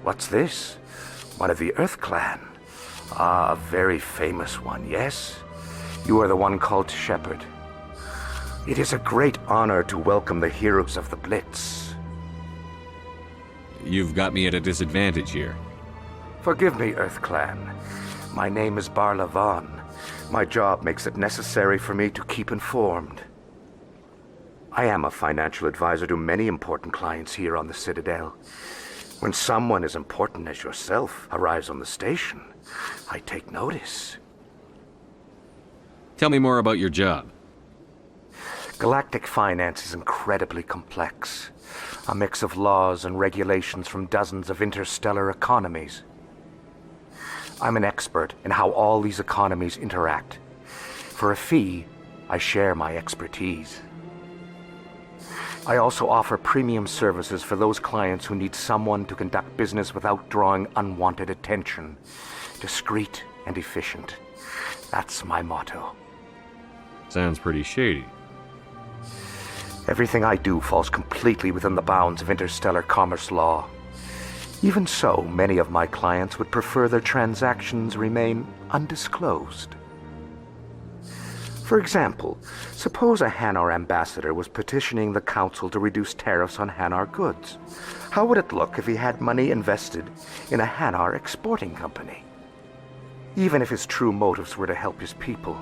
What's this? One of the Earth Clan. Ah, a very famous one, yes? You are the one called Shepherd. It is a great honor to welcome the heroes of the Blitz. You've got me at a disadvantage here. Forgive me, Earth Clan. My name is Barla Vaughn. My job makes it necessary for me to keep informed. I am a financial advisor to many important clients here on the Citadel. When someone as important as yourself arrives on the station, I take notice. Tell me more about your job. Galactic finance is incredibly complex. A mix of laws and regulations from dozens of interstellar economies. I'm an expert in how all these economies interact. For a fee, I share my expertise. I also offer premium services for those clients who need someone to conduct business without drawing unwanted attention. Discreet and efficient. That's my motto. Sounds pretty shady. Everything I do falls completely within the bounds of interstellar commerce law. Even so, many of my clients would prefer their transactions remain undisclosed. For example, suppose a Hanar ambassador was petitioning the council to reduce tariffs on Hanar goods. How would it look if he had money invested in a Hanar exporting company? Even if his true motives were to help his people,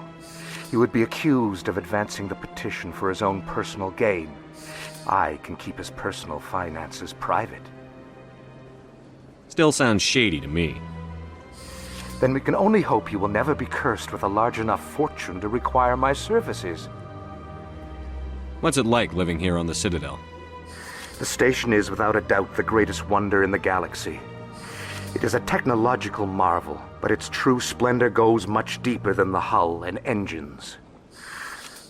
he would be accused of advancing the petition for his own personal gain. I can keep his personal finances private. Still sounds shady to me. Then we can only hope you will never be cursed with a large enough fortune to require my services. What's it like living here on the Citadel? The station is without a doubt the greatest wonder in the galaxy. It is a technological marvel, but its true splendor goes much deeper than the hull and engines.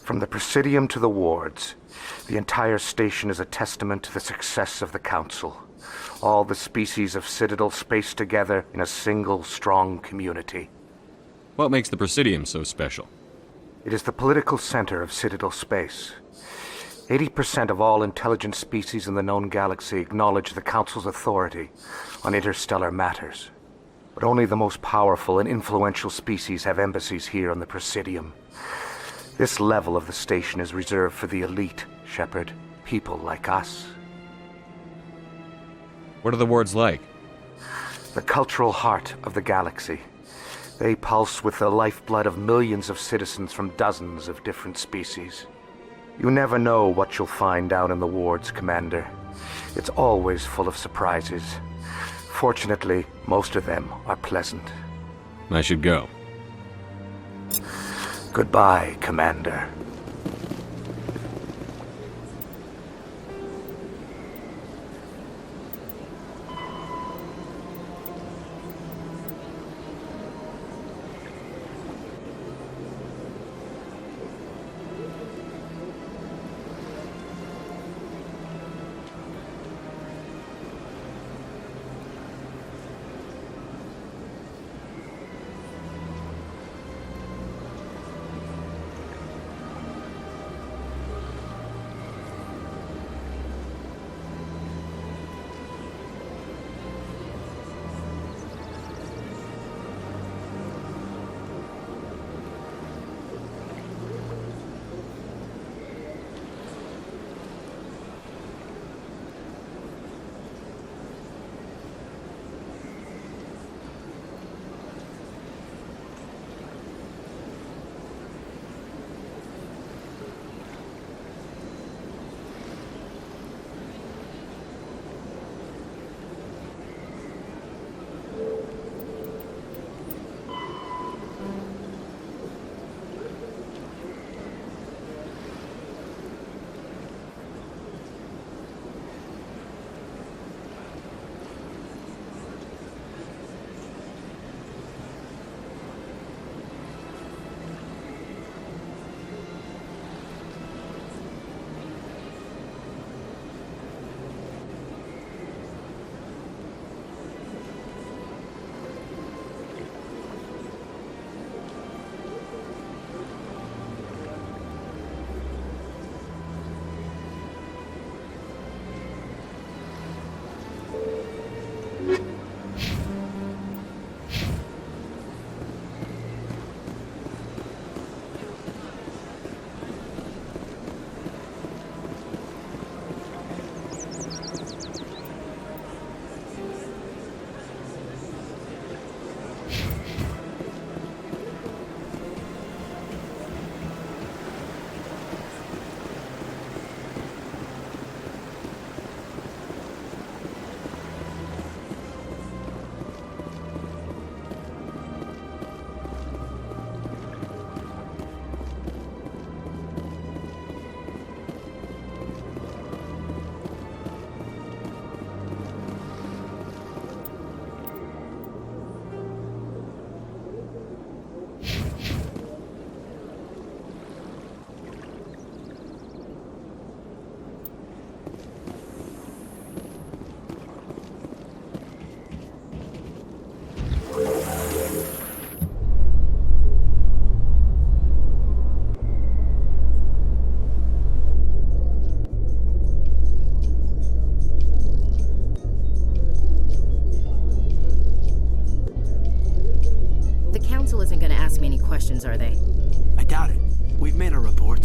From the Presidium to the wards, the entire station is a testament to the success of the Council. All the species of Citadel spaced together in a single, strong community. What makes the Presidium so special? It is the political center of Citadel space. 80% of all intelligent species in the known galaxy acknowledge the Council's authority on interstellar matters. But only the most powerful and influential species have embassies here on the Presidium. This level of the station is reserved for the elite, Shepard, people like us. What are the wards like? The cultural heart of the galaxy. They pulse with the lifeblood of millions of citizens from dozens of different species. You never know what you'll find down in the wards, Commander. It's always full of surprises. Fortunately, most of them are pleasant. I should go. Goodbye, Commander.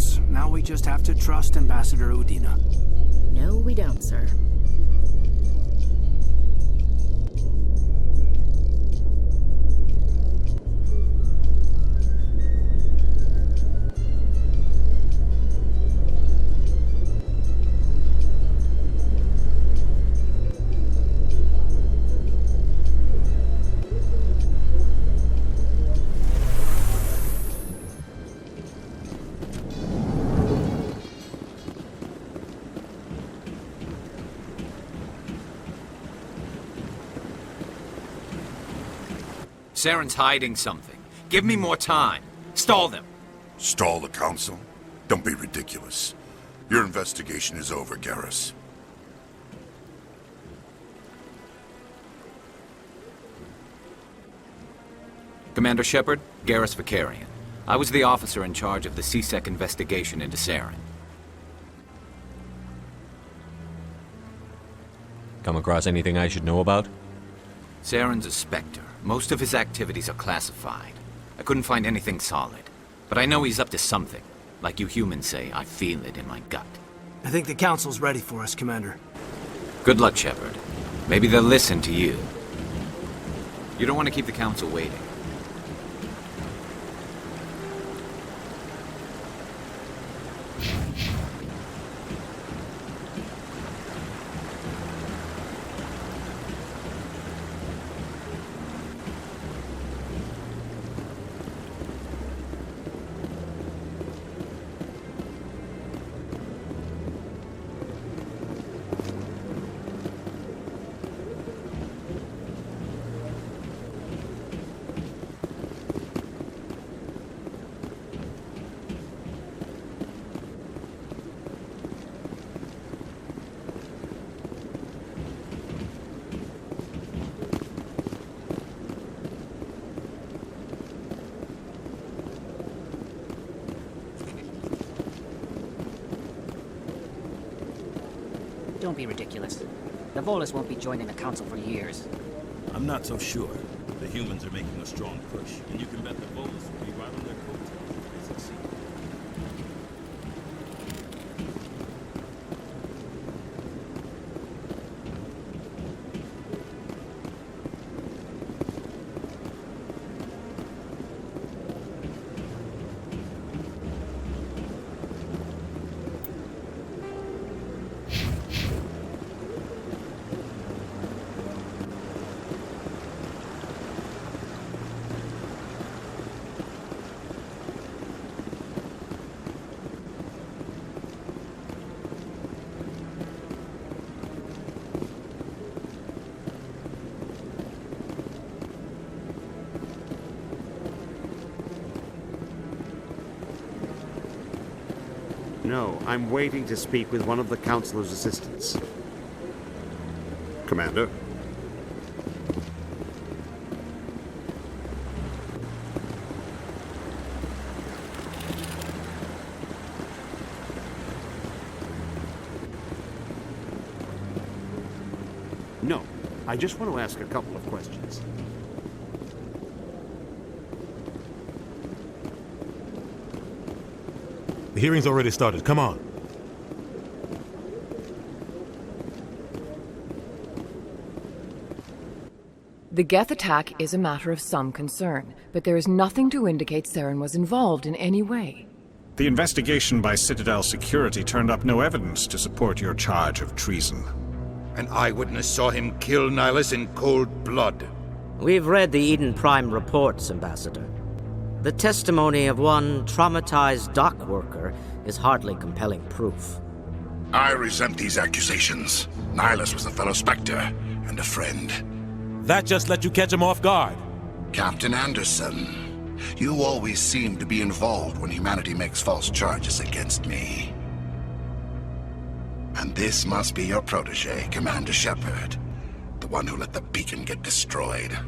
reports. Now we just have to trust Ambassador Udina. No, we don't, sir. Saren's hiding something. Give me more time. Stall them. Stall the council? Don't be ridiculous. Your investigation is over, Garrus. Commander Shepard, Garrus Vicarian. I was the officer in charge of the C-Sec investigation into Saren. Come across anything I should know about? Saren's a Spectre. Most of his activities are classified. I couldn't find anything solid. But I know he's up to something. Like you humans say, I feel it in my gut. I think the Council's ready for us, Commander. Good luck, Shepard. Maybe they'll listen to you. You don't want to keep the Council waiting. Don't be ridiculous. The Volus won't be joining the Council for years. I'm not so sure. The humans are making a strong push, and you can bet the Volus will be right on their coattails if they succeed. No, I'm waiting to speak with one of the Councilor's assistants. Commander? No, I just want to ask a couple of questions. The hearing's already started. Come on. The Geth attack is a matter of some concern, but there is nothing to indicate Saren was involved in any way. The investigation by Citadel Security turned up no evidence to support your charge of treason. An eyewitness saw him kill Nihilus in cold blood. We've read the Eden Prime reports, Ambassador. The testimony of one traumatized dock worker is hardly compelling proof. I resent these accusations. Nihilus was a fellow Spectre and a friend. That just let you catch him off guard. Captain Anderson, you always seem to be involved when humanity makes false charges against me. And this must be your protege, Commander Shepard, the one who let the beacon get destroyed.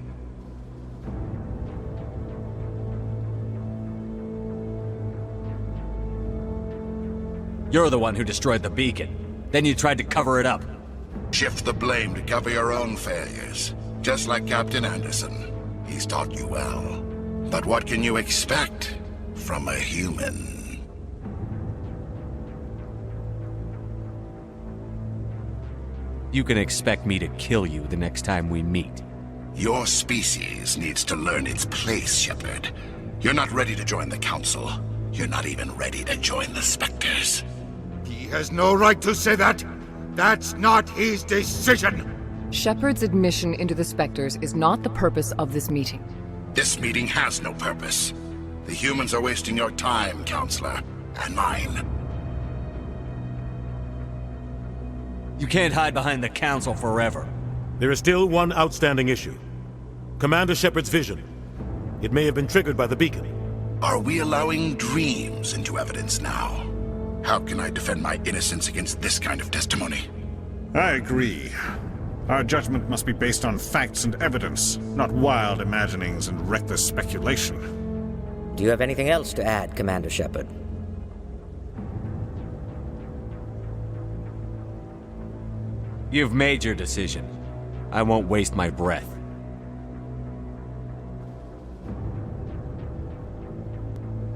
You're the one who destroyed the beacon. Then you tried to cover it up. Shift the blame to cover your own failures. Just like Captain Anderson. He's taught you well. But what can you expect from a human? You can expect me to kill you the next time we meet. Your species needs to learn its place, Shepard. You're not ready to join the Council. You're not even ready to join the Spectres. He has no right to say that. That's not his decision. Shepard's admission into the Spectres is not the purpose of this meeting. This meeting has no purpose. The humans are wasting your time, Counselor, and mine. You can't hide behind the Council forever. There is still one outstanding issue. Commander Shepard's vision. It may have been triggered by the beacon. Are we allowing dreams into evidence now? How can I defend my innocence against this kind of testimony? I agree. Our judgment must be based on facts and evidence, not wild imaginings and reckless speculation. Do you have anything else to add, Commander Shepard? You've made your decision. I won't waste my breath.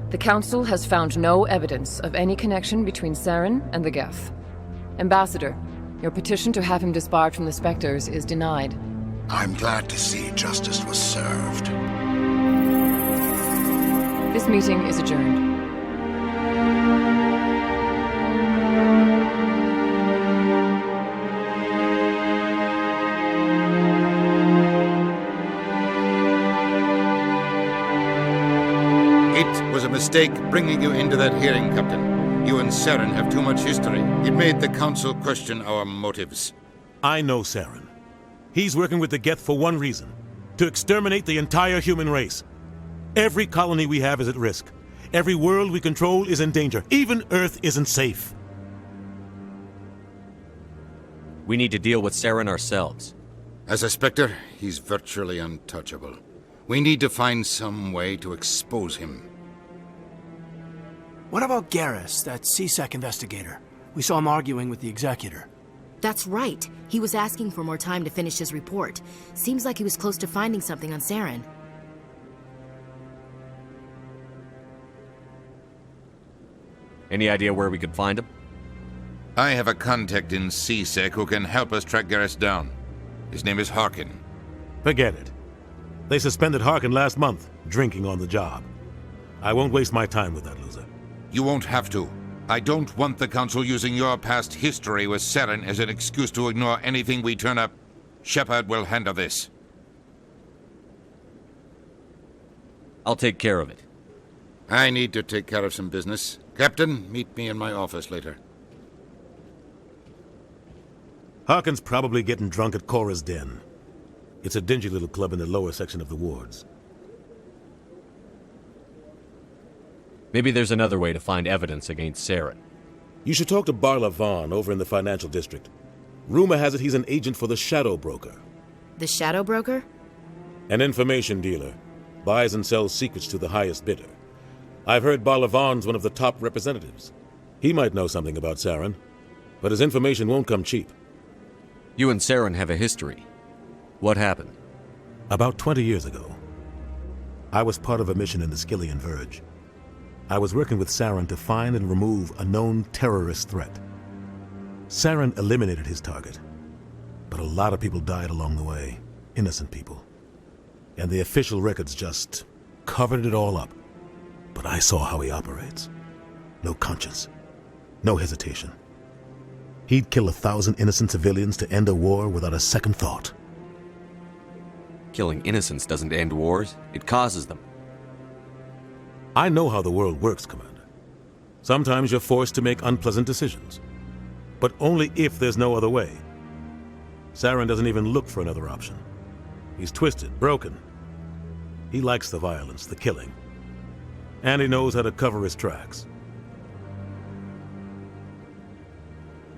The Council has found no evidence of any connection between Saren and the Geth. Ambassador, your petition to have him disbarred from the Spectres is denied. I'm glad to see justice was served. This meeting is adjourned. It was a mistake bringing you into that hearing, Captain. You and Saren have too much history. It made the Council question our motives. I know Saren. He's working with the Geth for one reason: to exterminate the entire human race. Every colony we have is at risk. Every world we control is in danger. Even Earth isn't safe. We need to deal with Saren ourselves. As a Spectre, he's virtually untouchable. We need to find some way to expose him. What about Garrus, that CSEC investigator? We saw him arguing with the Executor. That's right. He was asking for more time to finish his report. Seems like he was close to finding something on Saren. Any idea where we could find him? I have a contact in CSEC who can help us track Garrus down. His name is Harkin. Forget it. They suspended Harkin last month, drinking on the job. I won't waste my time with that loser. You won't have to. I don't want the Council using your past history with Saren as an excuse to ignore anything we turn up. Shepard will handle this. I'll take care of it. I need to take care of some business. Captain, meet me in my office later. Harkin's probably getting drunk at Cora's Den. It's a dingy little club in the lower section of the wards. Maybe there's another way to find evidence against Saren. You should talk to Barla Vaughn over in the financial district. Rumor has it he's an agent for the Shadow Broker. The Shadow Broker? An information dealer. Buys and sells secrets to the highest bidder. I've heard Barla Vaughn's one of the top representatives. He might know something about Saren, but his information won't come cheap. You and Saren have a history. What happened? About 20 years ago, I was part of a mission in the Skillian Verge. I was working with Saren to find and remove a known terrorist threat. Saren eliminated his target, but a lot of people died along the way, innocent people. And the official records just covered it all up. But I saw how he operates. No conscience, no hesitation. He'd kill 1,000 innocent civilians to end a war without a second thought. Killing innocents doesn't end wars, it causes them. I know how the world works, Commander. Sometimes you're forced to make unpleasant decisions, but only if there's no other way. Saren doesn't even look for another option. He's twisted, broken. He likes the violence, the killing, and he knows how to cover his tracks.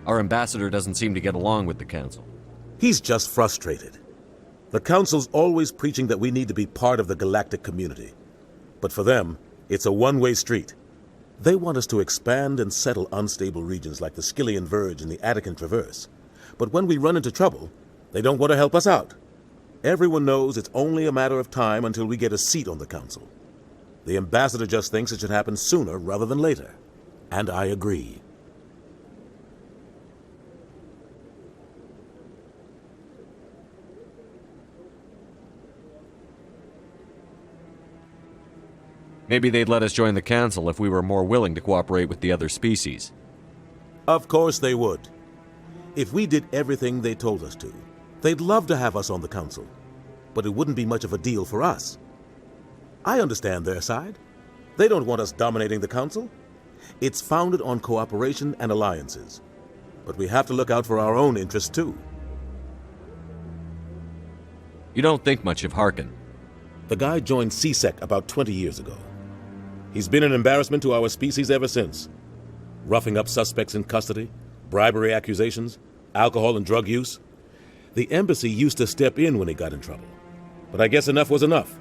Our ambassador doesn't seem to get along with the Council. He's just frustrated. The Council's always preaching that we need to be part of the galactic community. But for them, it's a one-way street. They want us to expand and settle unstable regions like the Skillian Verge and the Attican Traverse. But when we run into trouble, they don't want to help us out. Everyone knows it's only a matter of time until we get a seat on the Council. The ambassador just thinks it should happen sooner rather than later. And I agree. Maybe they'd let us join the Council if we were more willing to cooperate with the other species. Of course they would. If we did everything they told us to, they'd love to have us on the Council. But it wouldn't be much of a deal for us. I understand their side. They don't want us dominating the Council. It's founded on cooperation and alliances. But we have to look out for our own interests, too. You don't think much of Harkin. The guy joined CSEC about 20 years ago. He's been an embarrassment to our species ever since. Roughing up suspects in custody, bribery accusations, alcohol and drug use. The embassy used to step in when he got in trouble. But I guess enough was enough.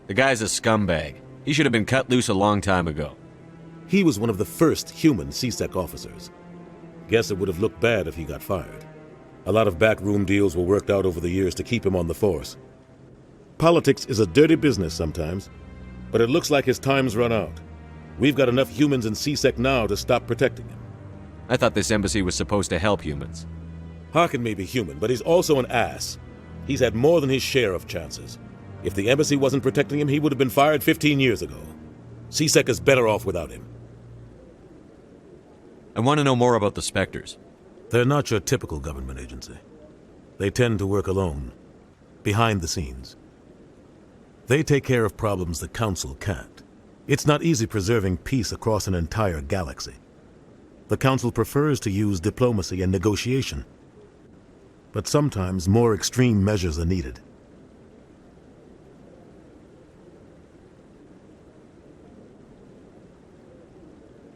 The guy's a scumbag. He should have been cut loose a long time ago. He was one of the first human CSEC officers. Guess it would have looked bad if he got fired. A lot of backroom deals were worked out over the years to keep him on the force. Politics is a dirty business sometimes, but it looks like his time's run out. We've got enough humans in CSEC now to stop protecting him. I thought this embassy was supposed to help humans. Harkin may be human, but he's also an ass. He's had more than his share of chances. If the embassy wasn't protecting him, he would have been fired 15 years ago. CSEC is better off without him. I want to know more about the Spectres. They're not your typical government agency. They tend to work alone, behind the scenes. They take care of problems the Council can't. It's not easy preserving peace across an entire galaxy. The Council prefers to use diplomacy and negotiation. But sometimes more extreme measures are needed.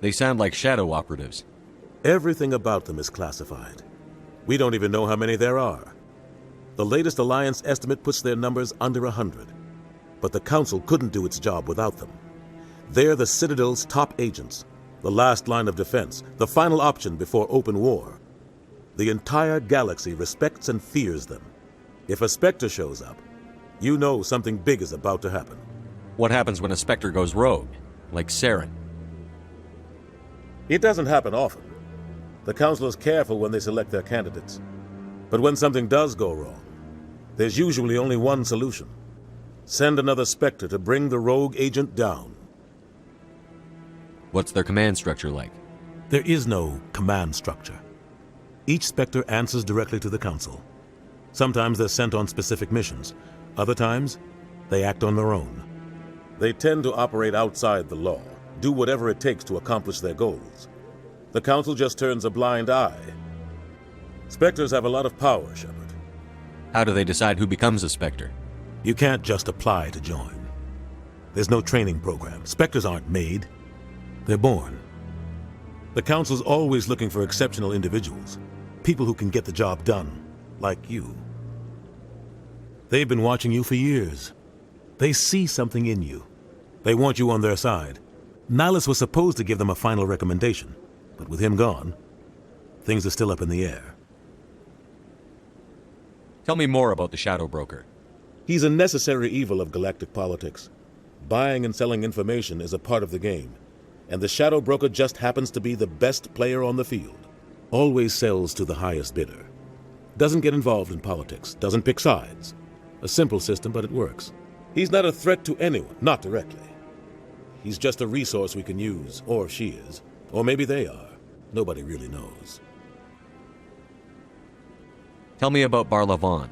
They sound like shadow operatives. Everything about them is classified. We don't even know how many there are. The latest Alliance estimate puts their numbers under 100. But the Council couldn't do its job without them. They're the Citadel's top agents, the last line of defense, the final option before open war. The entire galaxy respects and fears them. If a Spectre shows up, you know something big is about to happen. What happens when a Spectre goes rogue, like Saren? It doesn't happen often. The Council is careful when they select their candidates. But when something does go wrong, there's usually only one solution. Send another Spectre to bring the rogue agent down. What's their command structure like? There is no command structure. Each Spectre answers directly to the Council. Sometimes they're sent on specific missions. Other times, they act on their own. They tend to operate outside the law, do whatever it takes to accomplish their goals. The Council just turns a blind eye. Spectres have a lot of power, Shepard. How do they decide who becomes a Spectre? You can't just apply to join. There's no training program. Spectres aren't made. They're born. The Council's always looking for exceptional individuals. People who can get the job done, like you. They've been watching you for years. They see something in you. They want you on their side. Nihilus was supposed to give them a final recommendation, but with him gone, things are still up in the air. Tell me more about the Shadow Broker. He's a necessary evil of galactic politics. Buying and selling information is a part of the game, and the Shadow Broker just happens to be the best player on the field. Always sells to the highest bidder. Doesn't get involved in politics, doesn't pick sides. A simple system, but it works. He's not a threat to anyone, not directly. He's just a resource we can use, or she is. Or maybe they are. Nobody really knows. Tell me about Barlavon.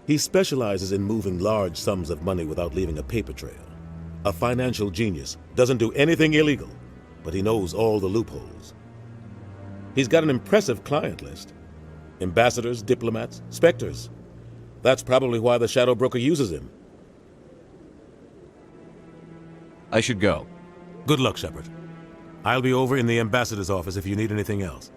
He specializes in moving large sums of money without leaving a paper trail. A financial genius, doesn't do anything illegal, but he knows all the loopholes. He's got an impressive client list. Ambassadors, diplomats, Spectres. That's probably why the Shadow Broker uses him. I should go. Good luck, Shepard. I'll be over in the ambassador's office if you need anything else.